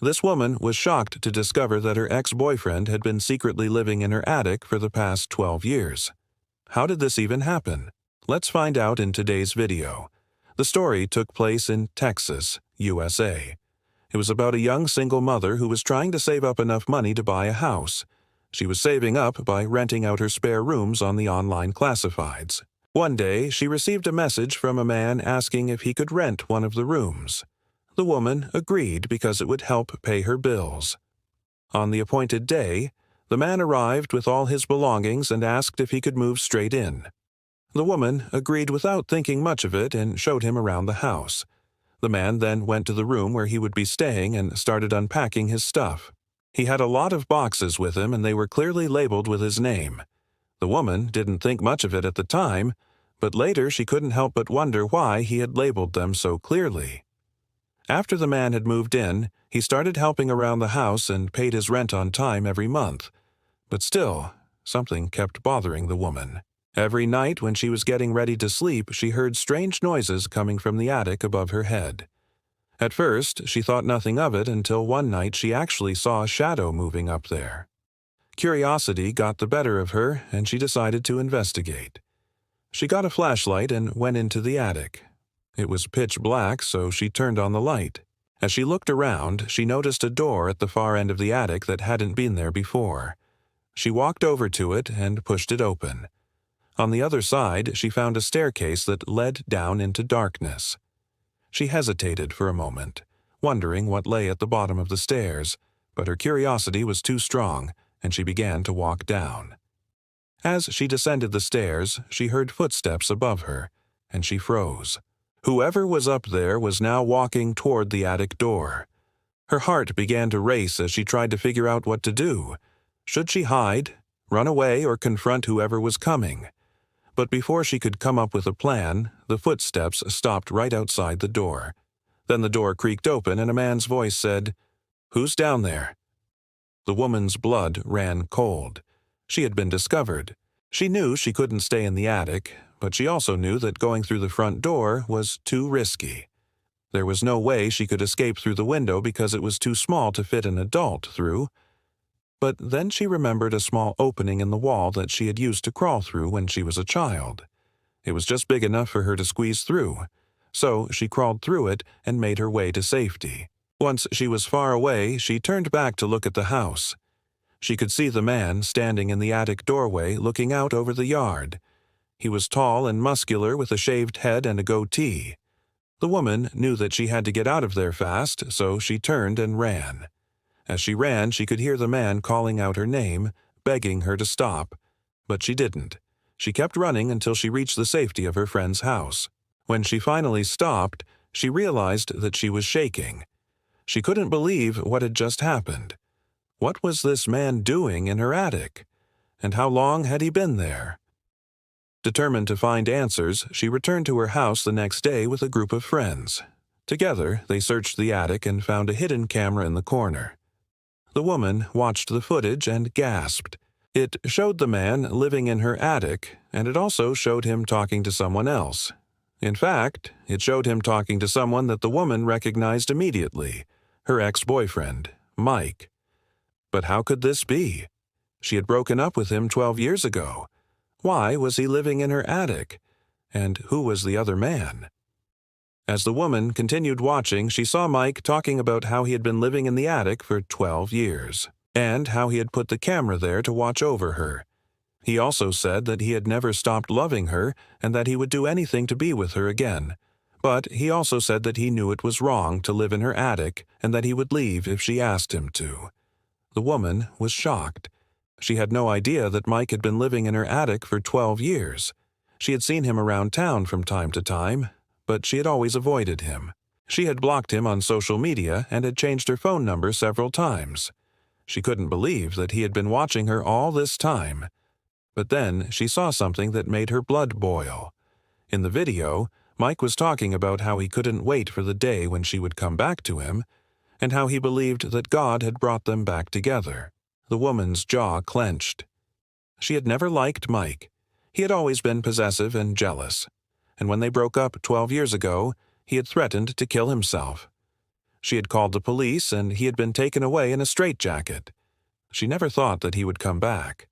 This woman was shocked to discover that her ex-boyfriend had been secretly living in her attic for the past 12 years. How did this even happen? Let's find out in today's video. The story took place in Texas, USA. It was about a young single mother who was trying to save up enough money to buy a house. She was saving up by renting out her spare rooms on the online classifieds. One day, she received a message from a man asking if he could rent one of the rooms. The woman agreed because it would help pay her bills. On the appointed day, the man arrived with all his belongings and asked if he could move straight in. The woman agreed without thinking much of it and showed him around the house. The man then went to the room where he would be staying and started unpacking his stuff. He had a lot of boxes with him and they were clearly labeled with his name. The woman didn't think much of it at the time, but later she couldn't help but wonder why he had labeled them so clearly. After the man had moved in, he started helping around the house and paid his rent on time every month. But still, something kept bothering the woman. Every night when she was getting ready to sleep, she heard strange noises coming from the attic above her head. At first, she thought nothing of it until one night she actually saw a shadow moving up there. Curiosity got the better of her, and she decided to investigate. She got a flashlight and went into the attic. It was pitch black, so she turned on the light. As she looked around, she noticed a door at the far end of the attic that hadn't been there before. She walked over to it and pushed it open. On the other side, she found a staircase that led down into darkness. She hesitated for a moment, wondering what lay at the bottom of the stairs, but her curiosity was too strong, and she began to walk down. As she descended the stairs, she heard footsteps above her, and she froze. Whoever was up there was now walking toward the attic door. Her heart began to race as she tried to figure out what to do. Should she hide, run away, or confront whoever was coming? But before she could come up with a plan, the footsteps stopped right outside the door. Then the door creaked open and a man's voice said, "Who's down there?" The woman's blood ran cold. She had been discovered. She knew she couldn't stay in the attic, but she also knew that going through the front door was too risky. There was no way she could escape through the window because it was too small to fit an adult through. But then she remembered a small opening in the wall that she had used to crawl through when she was a child. It was just big enough for her to squeeze through, so she crawled through it and made her way to safety. Once she was far away, she turned back to look at the house. She could see the man standing in the attic doorway looking out over the yard. He was tall and muscular with a shaved head and a goatee. The woman knew that she had to get out of there fast, so she turned and ran. As she ran, she could hear the man calling out her name, begging her to stop. But she didn't. She kept running until she reached the safety of her friend's house. When she finally stopped, she realized that she was shaking. She couldn't believe what had just happened. What was this man doing in her attic? And how long had he been there? Determined to find answers, she returned to her house the next day with a group of friends. Together, they searched the attic and found a hidden camera in the corner. The woman watched the footage and gasped. It showed the man living in her attic, and it also showed him talking to someone else. In fact, it showed him talking to someone that the woman recognized immediately, her ex-boyfriend, Mike. But how could this be? She had broken up with him 12 years ago. Why was he living in her attic? And who was the other man? As the woman continued watching, she saw Mike talking about how he had been living in the attic for 12 years, and how he had put the camera there to watch over her. He also said that he had never stopped loving her and that he would do anything to be with her again. But he also said that he knew it was wrong to live in her attic and that he would leave if she asked him to. The woman was shocked. She had no idea that Mike had been living in her attic for 12 years. She had seen him around town from time to time, but she had always avoided him. She had blocked him on social media and had changed her phone number several times. She couldn't believe that he had been watching her all this time. But then she saw something that made her blood boil. In the video, Mike was talking about how he couldn't wait for the day when she would come back to him, and how he believed that God had brought them back together. The woman's jaw clenched. She had never liked Mike. He had always been possessive and jealous. And when they broke up 12 years ago, he had threatened to kill himself. She had called the police and he had been taken away in a straitjacket. She never thought that he would come back.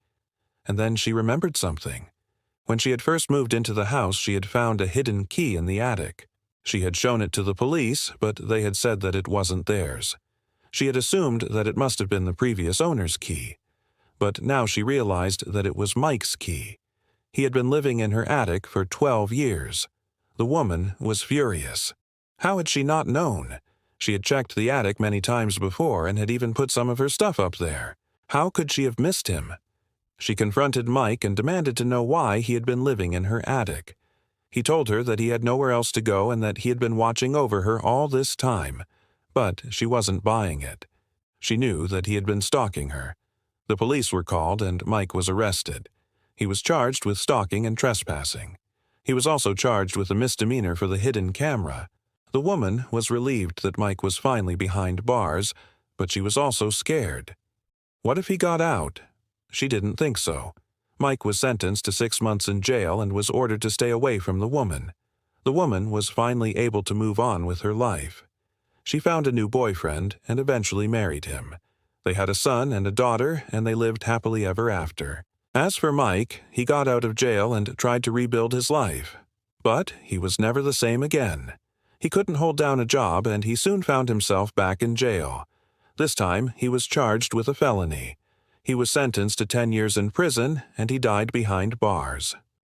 And then she remembered something. When she had first moved into the house, she had found a hidden key in the attic. She had shown it to the police, but they had said that it wasn't theirs. She had assumed that it must have been the previous owner's key. But now she realized that it was Mike's key. He had been living in her attic for 12 years. The woman was furious. How had she not known? She had checked the attic many times before and had even put some of her stuff up there. How could she have missed him? She confronted Mike and demanded to know why he had been living in her attic. He told her that he had nowhere else to go and that he had been watching over her all this time. But she wasn't buying it. She knew that he had been stalking her. The police were called and Mike was arrested. He was charged with stalking and trespassing. He was also charged with a misdemeanor for the hidden camera. The woman was relieved that Mike was finally behind bars, but she was also scared. What if he got out? She didn't think so. Mike was sentenced to 6 months in jail and was ordered to stay away from the woman. The woman was finally able to move on with her life. She found a new boyfriend and eventually married him. They had a son and a daughter, and they lived happily ever after. As for Mike, he got out of jail and tried to rebuild his life. But he was never the same again. He couldn't hold down a job, and he soon found himself back in jail. This time, he was charged with a felony. He was sentenced to 10 years in prison, and he died behind bars.